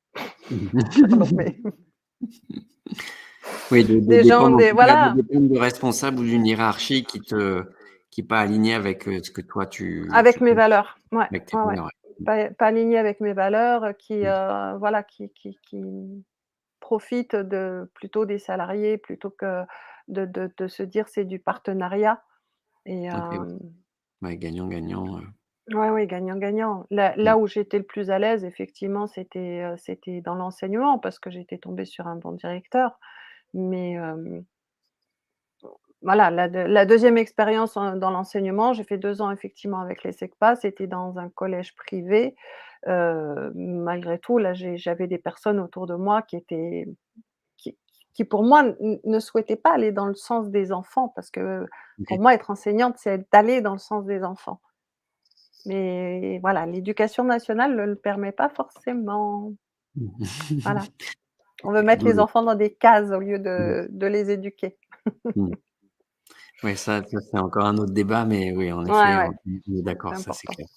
Pardon, mais Oui, de des gens, dépendre en des tout cas, de voilà, dépendre de responsables ou d'une hiérarchie qui est pas alignée avec, ce que toi tu avec mes peux valeurs. Ouais, avec tes ouais, ouais. valeurs, ouais. Pas alignés avec mes valeurs, qui, Mmh. voilà, qui profitent de plutôt des salariés, plutôt que de se dire: «C'est du partenariat». Et OK, ouais. Ouais, gagnant-gagnant, ouais, ouais, gagnant-gagnant. Là mmh. où j'étais le plus à l'aise, effectivement, c'était dans l'enseignement, parce que j'étais tombée sur un bon directeur. Mais voilà, la 2e expérience dans l'enseignement, j'ai fait 2 ans effectivement avec les SECPA, c'était dans un collège privé. Malgré tout, là, j'avais des personnes autour de moi qui qui pour moi ne souhaitaient pas aller dans le sens des enfants, parce que pour OK. moi, être enseignante, c'est d'aller dans le sens des enfants. Mais voilà, l'éducation nationale ne le permet pas forcément. Voilà, on veut mettre D'où les le enfants dans des cases au lieu mmh, de les éduquer. mmh. Ouais, ça c'est encore un autre débat, mais oui, en Ouais, effet, ouais, on est c'est d'accord, ça c'est important. clair.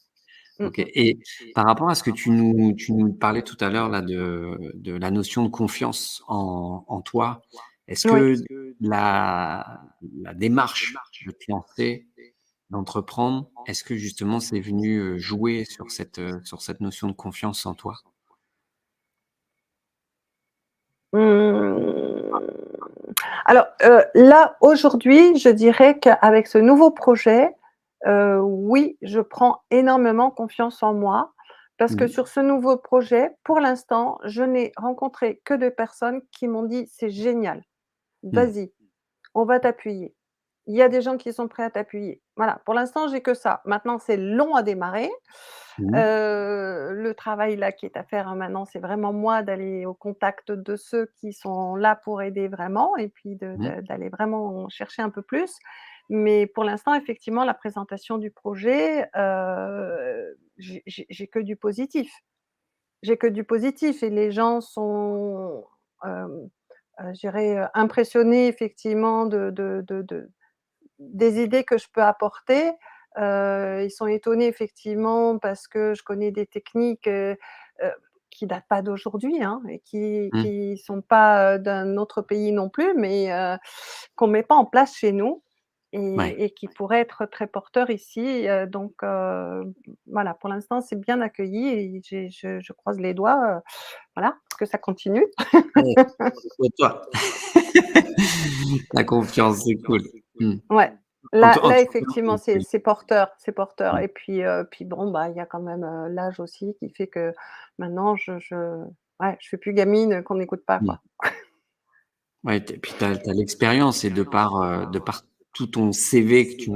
Mmh OK, mh. et par rapport à ce que tu nous parlais tout à l'heure là de la notion de confiance en toi, est-ce Oui. que la démarche de te lancer, d'entreprendre, est-ce que justement c'est venu, jouer sur cette notion de confiance en toi? Mmh, alors, là, aujourd'hui, je dirais qu'avec ce nouveau projet, oui, je prends énormément confiance en moi, parce que Mmh. sur ce nouveau projet, pour l'instant, je n'ai rencontré que des personnes qui m'ont dit: «C'est génial, Mmh. vas-y, on va t'appuyer». il y a des gens qui sont prêts à t'appuyer. Voilà, pour l'instant, j'ai que ça. Maintenant, c'est long à démarrer. Mmh. Le travail là qui est à faire, maintenant, c'est vraiment moi d'aller au contact de ceux qui sont là pour aider vraiment et puis Mmh. d'aller vraiment chercher un peu plus. Mais pour l'instant, effectivement, la présentation du projet, j'ai que du positif. J'ai que du positif et les gens sont, hem, je dirais, impressionnés effectivement de des idées que je peux apporter. Ils sont étonnés effectivement parce que je connais des techniques, heu, qui datent pas d'aujourd'hui, hein, et Mmh. qui sont pas, d'un autre pays non plus, mais qu'on met pas en place chez nous Ouais. et qui pourraient être très porteurs ici, donc voilà, pour l'instant, c'est bien accueilli et je croise les doigts, voilà, que ça continue. Ouais, pour toi. La confiance, c'est cool. Mmh. Ouais, En tout là cas, effectivement c'est porteur, c'est porteur mmh. et puis bon, bah, il y a quand même, l'âge aussi qui fait que maintenant ouais, je fais plus gamine, qu'on n'écoute pas, Mmh. quoi. Ouais, puis tu as l'expérience et de par tout ton CV que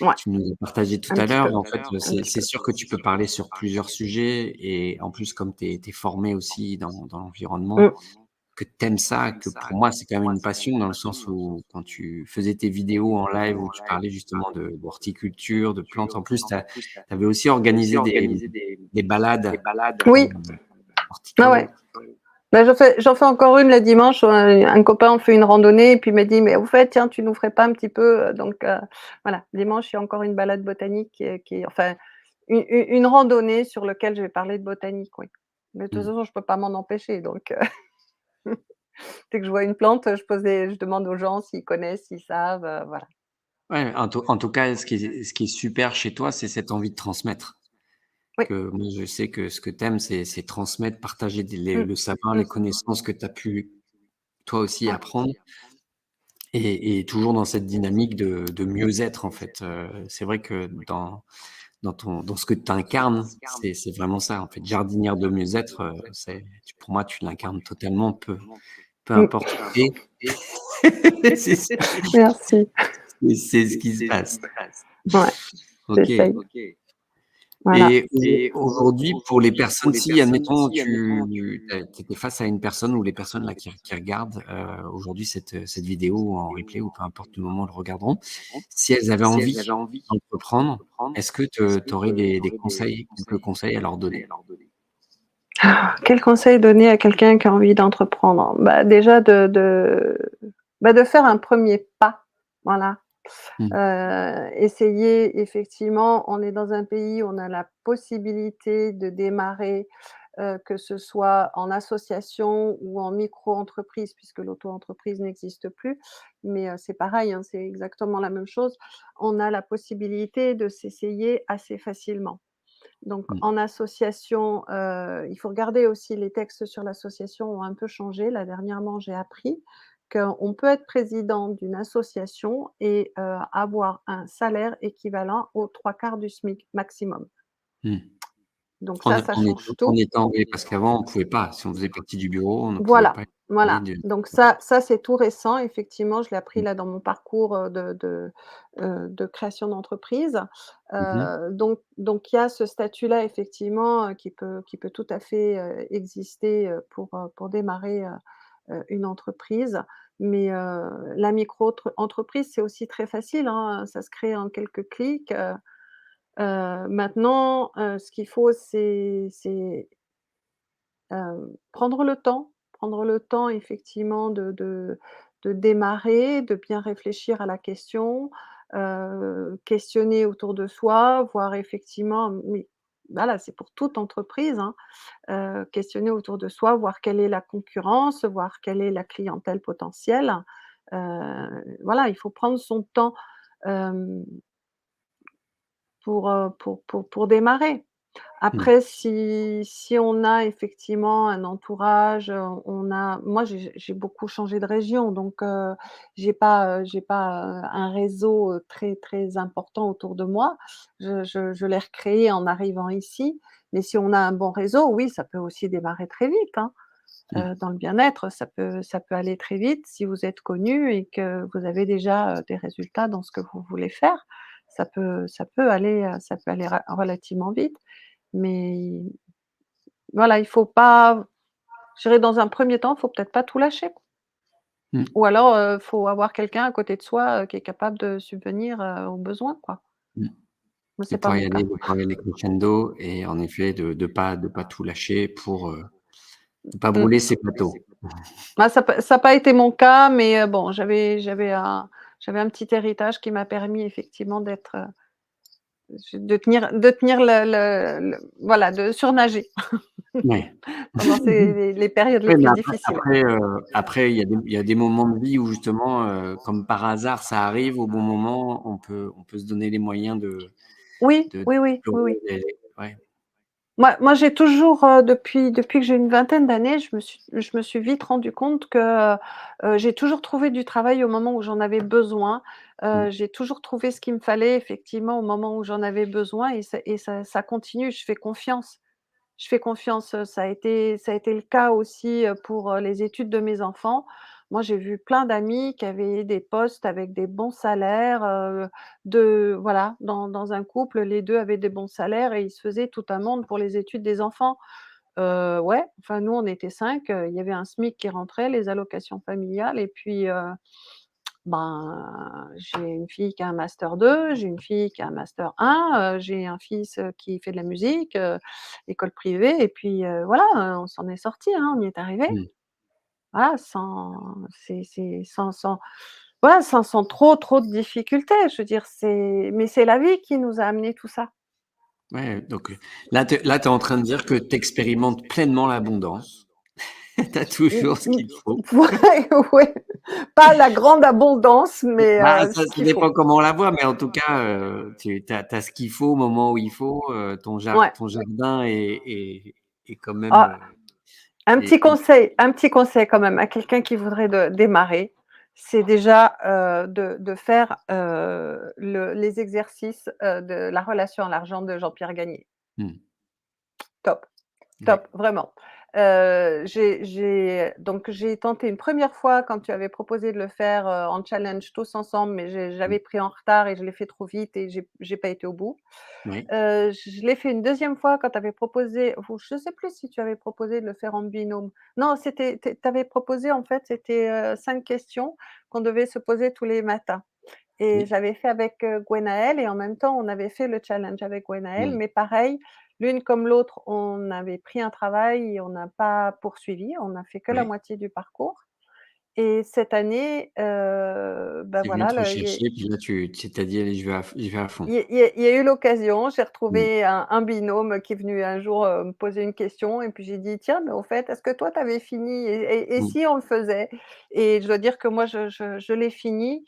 Ouais, tu nous as partagé tout un à petit peu, l'heure, en fait, un petit c'est peu. sûr que tu peux parler sur plusieurs sujets et en plus, comme tu es formé aussi dans l'environnement, Mmh. que tu aimes ça, que pour moi, c'est quand même une passion dans le sens où quand tu faisais tes vidéos en live où tu parlais justement d'horticulture, de plantes, en plus, tu avais aussi organisé des balades, Oui, ah horticoles. ouais. Bah, j'en fais encore une le dimanche, un copain, on fait une randonnée et puis il m'a dit: «Mais au fait, tiens, tu nous ferais pas un petit peu?» Donc voilà, dimanche, il y a encore une balade botanique qui est enfin, une randonnée sur lequel je vais parler de botanique, oui. Mais de toute Mmh. façon, je peux pas m'en empêcher donc dès que je vois une plante, je demande aux gens s'ils connaissent, s'ils savent, voilà. Ouais, en tout cas, ce qui est super chez toi, c'est cette envie de transmettre. Oui. Que moi, je sais que ce que tu aimes, c'est transmettre, partager Mmh. le savoir, les Mmh. connaissances que tu as pu, toi aussi, Ouais. apprendre et toujours dans cette dynamique de mieux-être, en fait. C'est vrai que dans ce que tu incarnes, c'est vraiment ça, en fait. Jardinière de mieux-être, pour moi, tu l'incarnes totalement, peu Mmh. importe où tu es. C'est Merci. c'est ce qui se passe. Ouais, OK. j'essaye. Voilà. Et aujourd'hui, pour les personnes, si admettons tu étais face à une personne ou les personnes là qui regardent, aujourd'hui cette vidéo en replay ou peu importe le moment où elles le regarderont, si elles avaient envie d'entreprendre, est-ce que tu aurais des conseils, quelques conseils à leur donner? Quel conseil donner à quelqu'un qui a envie d'entreprendre? Bah, déjà de faire un premier pas, voilà. Mmh. Essayer effectivement, on est dans un pays où on a la possibilité de démarrer, que ce soit en association ou en micro-entreprise puisque l'auto-entreprise n'existe plus. Mais, c'est pareil, hein, c'est exactement la même chose. On a la possibilité de s'essayer assez facilement. Donc Mmh. en association, il faut regarder aussi les textes sur l'association ont un peu changé. Là, dernièrement, j'ai appris qu'on peut être président d'une association et avoir un salaire équivalent aux 3/4 du SMIC maximum. Mmh. Donc ça change En tout. étant oui, parce qu'avant on pouvait pas. Si on faisait partie du bureau, on ne pouvait Voilà, pas voilà. de Donc ouais. ça c'est tout récent, effectivement, je l'ai appris Mmh. là dans mon parcours, de création d'entreprise. Mmh mh. Donc il y a ce statut-là effectivement, qui peut tout à fait, exister, pour démarrer, une entreprise. Mais la entreprise, c'est aussi très facile, hein, ça se crée en quelques clics. Maintenant, ce qu'il faut, c'est prendre le temps effectivement de démarrer, de bien réfléchir à la question, questionner autour de soi, voir effectivement mais voilà, c'est pour toute entreprise, hein, questionner autour de soi, voir quelle est la concurrence, voir quelle est la clientèle potentielle. Voilà, il faut prendre son temps, hem, pour démarrer. Mmh. Après si on a effectivement un entourage, on a moi j'ai beaucoup changé de région donc j'ai pas, un réseau, très, très important autour de moi. Je l'ai recréé en arrivant ici, mais si on a un bon réseau, oui, ça peut aussi démarrer très vite, hein. Mmh. Dans le bien-être, ça peut aller très vite si vous êtes connu et que vous avez déjà, des résultats dans ce que vous voulez faire. Ça peut aller relativement vite, mais voilà, il faut pas je dirais dans un premier temps, il faut peut-être pas tout lâcher. Mmh. Ou alors, faut avoir quelqu'un à côté de soi, qui est capable de subvenir, aux besoins, quoi. Mmh. Moi, c'est pas mon cas. De pouvoir y aller crescendo et en effet de pas tout lâcher pour, de pas Mmh. brûler ses plateaux. Bah, ça a pas été mon cas, mais bon, j'avais un petit héritage qui m'a permis effectivement de tenir le voilà, de surnager Ouais. pendant les périodes les Oui, mais plus difficiles. après il y a des moments de vie où justement, comme par hasard, ça arrive au bon moment, on peut se donner les moyens Oui, de oui, oui, oui, d'explorer oui. les ouais. Moi, j'ai toujours, depuis que j'ai une vingtaine d'années, je me suis vite rendu compte que, j'ai toujours trouvé du travail au moment où j'en avais besoin. Mmh. J'ai toujours trouvé ce qu'il me fallait effectivement au moment où j'en avais besoin et ça continue. Je fais confiance. Je fais confiance, ça a été le cas aussi, pour, les études de mes enfants. Moi, j'ai vu plein d'amis qui avaient des postes avec des bons salaires, voilà, dans un couple, les 2 avaient des bons salaires et ils se faisaient tout un monde pour les études des enfants. Ouais, enfin nous, on était 5, il y avait un SMIC qui rentrait, les allocations familiales et puis, ben, j'ai une fille qui a un master 2, j'ai une fille qui a un master 1, j'ai un fils, qui fait de la musique, école privée et puis, voilà, on s'en est sortis, hein, on y est arrivé. Mmh. Voilà, sans voilà, sans trop de difficultés. Je veux dire, mais c'est la vie qui nous a amené tout ça. Ouais, donc, là, tu es en train de dire que tu expérimentes pleinement l'abondance. Tu as Mmh toujours ce mh. qu'il faut. Ouais, ouais, pas la grande abondance, mais, Bah, ce ça qu'il faut. dépend comment on la voit, mais en tout cas, tu as ce qu'il faut au moment où il faut, Ouais. ton jardin est quand même, Ah, un petit est conseil un petit conseil quand même à quelqu'un qui voudrait démarrer, c'est déjà, de faire, les exercices, de la relation à l'argent de Jean-Pierre Gagné. mmh, Top. ouais, Top, vraiment. J'ai tenté une première fois quand tu avais proposé de le faire, en challenge tous ensemble, mais mmh, j'avais pris en retard et je l'ai fait trop vite et j'ai pas été au bout. ouais, Je l'ai fait une deuxième fois quand tu avais proposé ou je ne sais plus si tu avais proposé de le faire en binôme. Non, tu avais proposé en fait, c'était, 5 questions qu'on devait se poser tous les matins. Et oui, j'avais fait avec, Gwenaëlle et en même temps, on avait fait le challenge avec Gwenaëlle, mmh, mais pareil, l'une comme l'autre, on avait pris un travail et on n'a pas poursuivi, on a fait que la ouais. moitié du parcours et cette année, bah, Tu es venue voilà, te rechercher, puis là, tu t'es dit: «Allez, j'y vais à fond». il y a eu l'occasion, j'ai Mmh, retrouvé un binôme qui est venu un jour, me poser une question et puis j'ai dit: «Tiens, mais au fait, est-ce que toi tu avais fini et mmh, si on le faisait?» Et je dois dire que moi je l'ai fini.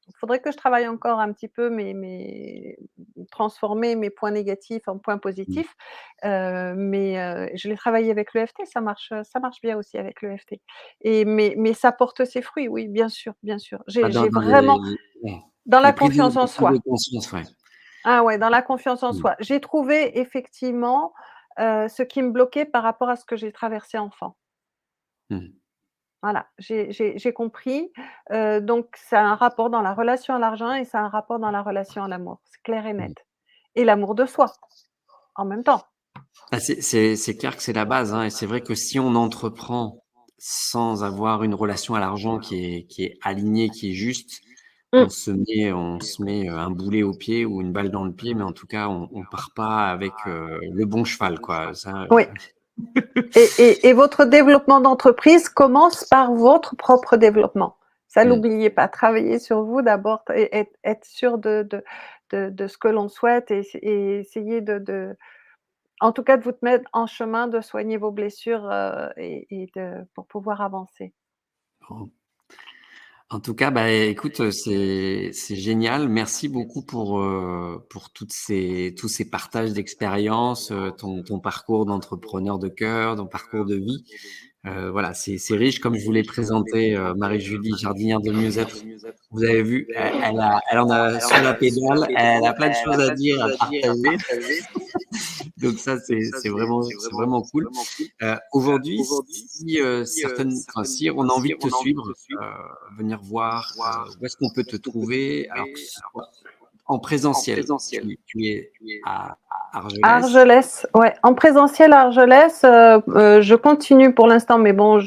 Il faudrait que je travaille encore un petit peu transformer mes points négatifs en points mmh. positifs, mais je l'ai travaillé avec l'EFT, ça marche bien aussi avec l'EFT mais ça porte ses fruits, oui, bien sûr, bien sûr. Ah, J'ai vraiment ouais, dans la confiance en les prises de soi. conscience, ouais. Ah ouais, dans la confiance en Mmh, soi. J'ai trouvé effectivement, ce qui me bloquait par rapport à ce que j'ai traversé enfant. mmh, Voilà, j'ai compris, donc ça a un rapport dans la relation à l'argent et ça a un rapport dans la relation à l'amour. C'est clair et mmh. net et l'amour de soi, en même temps. Bah, c'est clair que c'est la base, hein, et c'est vrai que si on entreprend sans avoir une relation à l'argent qui est alignée, qui est juste, Mmh, on se met, un boulet au pied ou une balle dans le pied, mais en tout cas, on part pas avec, le bon cheval, quoi. Ça, oui et votre développement d'entreprise commence par votre propre développement. Ça, mmh, l'oubliez pas. Travaillez sur vous d'abord et être sûr de ce que l'on souhaite et essayer en tout cas, de vous mettre en chemin, de soigner vos blessures, pour pouvoir avancer. bon. En tout cas, bah, écoute, c'est génial. Merci beaucoup pour tous ces partages d'expériences, ton parcours d'entrepreneur de cœur, ton parcours de vie. Voilà, c'est riche comme je vous l'ai présenté, Marie-Julie, jardinière de mieux-être. Vous avez vu, elle en a sur la pédale, elle a plein de choses à dire, à partager. Donc ça, c'est vraiment cool. Aujourd'hui, si si on a envie de te suivre, venir voir, où est-ce qu'on peut te trouver? Alors que ce soit en présentiel, tu es à À Argelès? Argelès, ouais, en présentiel à Argelès, je continue pour l'instant, mais bon,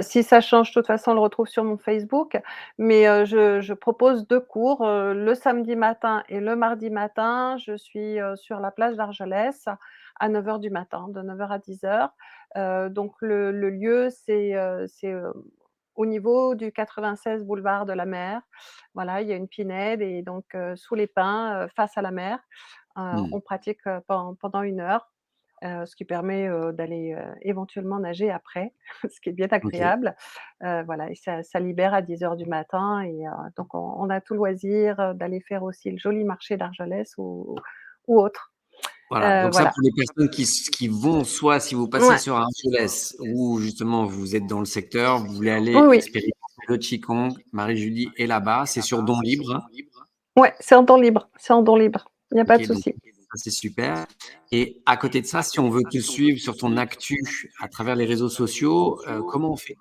si ça change, de toute façon, on le retrouve sur mon Facebook. Mais je propose 2 cours, le samedi matin et le mardi matin. Je suis sur la plage d'Argelès à 9 heures du matin, de 9 heures à 10 heures. Donc le lieu, c'est au niveau du 96 boulevard de la Mer. Voilà, il y a une pinède et donc sous les pins, face à la mer. Mmh. On pratique, pendant 1 heure, ce qui permet, d'aller, éventuellement nager après, ce qui est bien OK. agréable. Voilà et ça libère à 10 heures du matin et donc on a tout loisir, d'aller faire aussi le joli marché d'Argelès ou autre. Voilà, donc ça Voilà. pour les personnes qui vont soit si vous passez Ouais. sur Argelès ou justement vous êtes dans le secteur, vous voulez aller Oui, oui. expérimenter le qigong, Marie-Julie est là-bas, c'est sur don libre, hein? Ouais, c'est en temps libre, c'est en temps libre. Il y a pas de OK, donc souci. ça c'est super et à côté de ça, si on veut te suivre sur ton actu à travers les réseaux sociaux, comment on fait?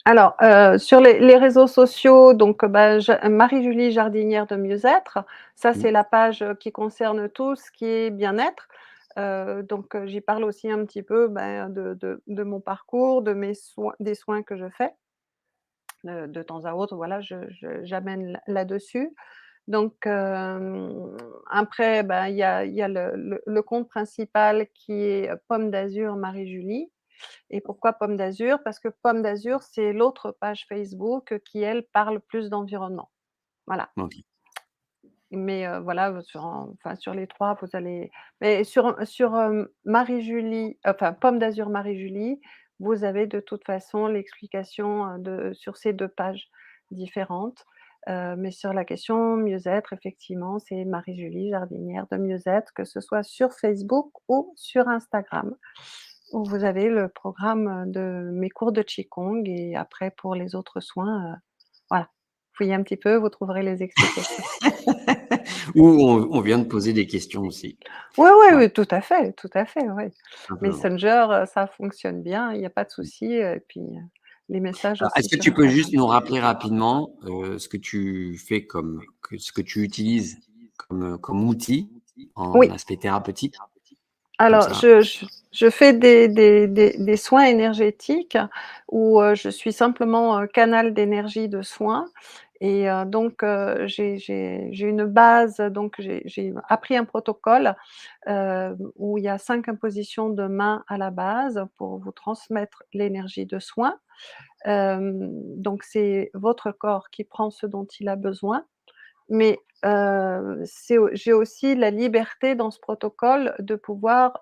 Alors, sur les réseaux sociaux, donc, bah, Marie-Julie Jardinière de Mieux-être. Ça, Mmh, c'est la page, qui concerne tout ce qui est bien-être. Donc, j'y parle aussi un petit peu, ben, de mon parcours, de mes soins des soins que je fais. De temps à autre, voilà, j'amène là-dessus. Donc, après, ben, il y a le compte principal qui est, Pomme d'Azur Marie-Julie. Et pourquoi Pomme d'Azur? Parce que Pomme d'Azur, c'est l'autre page Facebook qui, elle, parle plus d'environnement. Voilà. OK. Mais voilà, enfin, sur les 3, vous allez mais sur, Marie-Julie, enfin, Pomme d'Azur Marie-Julie, vous avez de toute façon l'explication, sur ces 2 pages différentes. Mais sur la question mieux-être, effectivement, c'est Marie-Julie Jardinière de Mieux-être, que ce soit sur Facebook ou sur Instagram, où vous avez le programme, de mes cours de qigong et après pour les autres soins, voilà. Fouillez un petit peu, vous trouverez les explications. Ou on vient de poser des questions aussi. Oui, oui, Voilà, oui, tout à fait, oui. simplement. Messenger, ça fonctionne bien, il y a pas de souci, et puis, les messages Alors, aussi est-ce que sur tu peux juste Instagram. nous rappeler rapidement, ce que tu fais ce que tu utilises comme outil en Oui. aspect thérapeutique? Comme Alors, ça. je fais des soins énergétiques où, je suis simplement, canal d'énergie de soins et donc j'ai une base, donc j'ai appris un protocole, où il y a 5 impositions de main à la base pour vous transmettre l'énergie de soins. Donc c'est votre corps qui prend ce dont il a besoin. Mais, j'ai aussi la liberté dans ce protocole de pouvoir,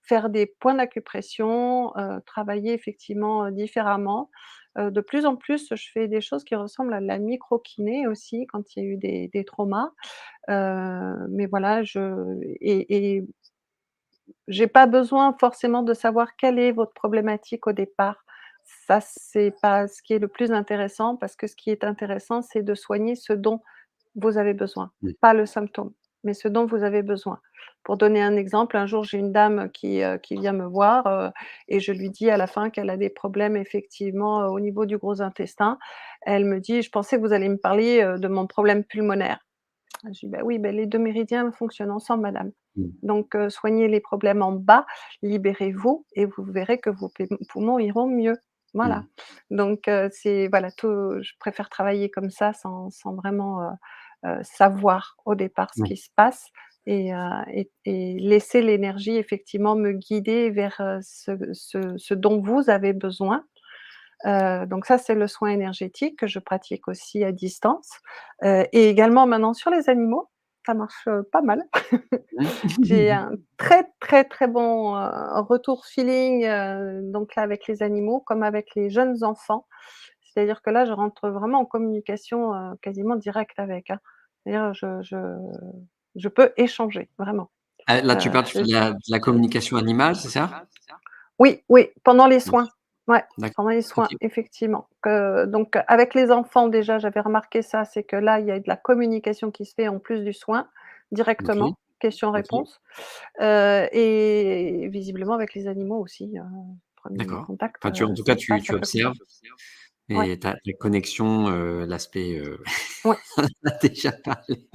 faire des points d'acupression, travailler effectivement, différemment. De plus en plus, je fais des choses qui ressemblent à la microkiné aussi quand il y a eu des traumas. Mais voilà, et j'ai pas besoin forcément de savoir quelle est votre problématique au départ. Ça, c'est pas ce qui est le plus intéressant parce que ce qui est intéressant, c'est de soigner ce dont vous avez besoin, Mmh. pas le symptôme, mais ce dont vous avez besoin. Pour donner un exemple, un jour, j'ai une dame qui vient me voir, et je lui dis à la fin qu'elle a des problèmes effectivement, au niveau du gros intestin. Elle me dit: «Je pensais que vous alliez me parler, de mon problème pulmonaire». Je dis: «Bah oui, les 2 méridiens fonctionnent ensemble madame. Mmh. Donc soignez les problèmes en bas, libérez-vous et vous verrez que vos poumons iront mieux». Mmh. Voilà. Donc c'est voilà, tout je préfère travailler comme ça sans vraiment, savoir au départ ce Ouais. qui se passe et laisser l'énergie effectivement me guider vers, ce dont vous avez besoin. Donc ça, c'est le soin énergétique que je pratique aussi à distance, et également maintenant sur les animaux, ça marche, pas mal. J'ai Mmh. un très, très, très bon, retour feeling, donc là avec les animaux comme avec les jeunes enfants. C'est-à-dire que là, je rentre vraiment en communication, quasiment directe avec, hein. C'est-à-dire je peux échanger vraiment. Ah, là, tu parles C'est de la communication animale, c'est ça? Oui, oui, pendant les OK, soins. Ouais, d'accord. pendant les OK. soins, effectivement. Donc avec les enfants déjà, j'avais remarqué ça, c'est que là, il y a de la communication qui se fait en plus du soin, OK. directement, OK. questions-réponses, et visiblement avec les animaux aussi, 1er D'accord. contact, Enfin, en tout ça cas, se passe à tu peu près. observes Ouais, et tu as la connexion, l'aspect, ouais, on en a déjà parlé.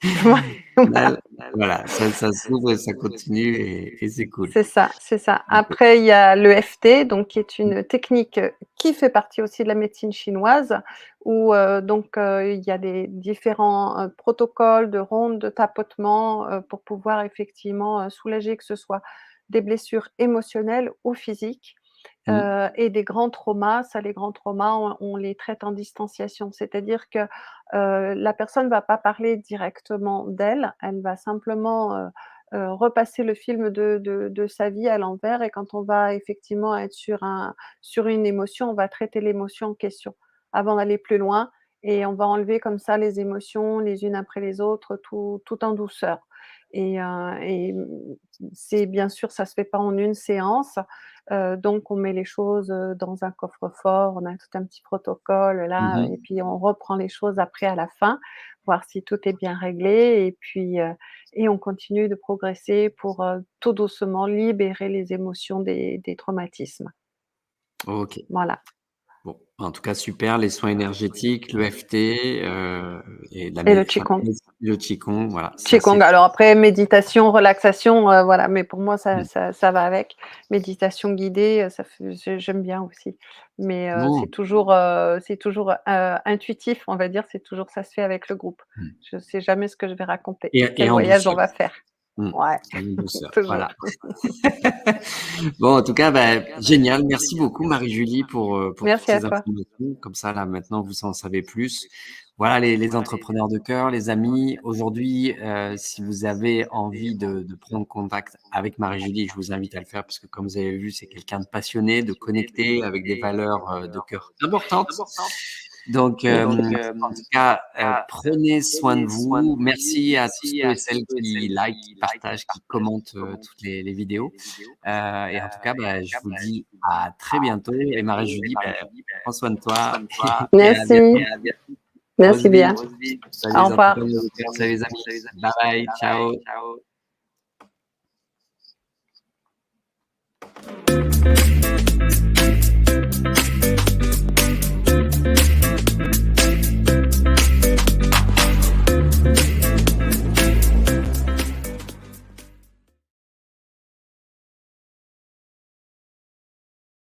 ouais, Là, voilà. voilà, ça s'ouvre et ça continue et c'est cool. C'est ça, c'est ça. OK. Après, il y a l'EFT, donc qui est Mmh. une technique, qui fait partie aussi de la médecine chinoise où, il y a des différents, protocoles de rondes, de tapotements, pour pouvoir effectivement, soulager, que ce soit des blessures émotionnelles ou physiques, Mmh. et des grands traumas. Ça, les grands traumas, on les traite en distanciation. C'est-à-dire que, la personne va pas parler directement d'elle, elle va simplement, repasser le film de sa vie à l'envers, et quand on va effectivement être sur une émotion, on va traiter l'émotion en question avant d'aller plus loin, et on va enlever comme ça les émotions les unes après les autres, tout en douceur, c'est bien sûr, ça se fait pas en une séance, donc on met les choses, dans un coffre-fort, on a tout un petit protocole Mmh là, mh. et puis on reprend les choses après à la fin, voir si tout est bien réglé, et on continue de progresser pour, tout doucement libérer les émotions des traumatismes. OK. Voilà, Bon, en tout cas super, les soins énergétiques, l'EFT, et la et le mé enfin, qigong. le qigong, voilà, ça Qigong, c'est alors après méditation, relaxation, voilà, mais pour moi mmh. ça va avec. Méditation guidée, ça fait j'aime bien aussi, mais Bon, c'est toujours, intuitif, on va dire, c'est toujours ça se fait avec le groupe. mmh, Je sais jamais ce que je vais raconter, et quel en voyage on douceur. va faire. Mmh, Ouais, et en douceur, toujours. voilà. Bon, en tout cas, bah, génial. Merci beaucoup Marie-Julie pour toutes Merci à ces toi. informations. Comme ça, là, maintenant, vous en savez plus. Voilà les entrepreneurs de cœur, les amis. Aujourd'hui, si vous avez envie de prendre contact avec Marie-Julie, je vous invite à le faire parce que comme vous avez vu, c'est quelqu'un de passionné, de connecté, avec des valeurs, de cœur importantes. Donc, Merci. en tout cas, prenez soin de vous. Merci à tous ceux et celles qui likent, qui partagent, qui commentent, toutes les vidéos. Et en tout cas, bah, je vous dis à très bientôt et Marie-Julie, bah, prends soin de toi et à Merci, bientôt. merci Roselyne, bien. salut Au les revoir. entrepreneurs de cœur, salut les amis. Bye bye, ciao.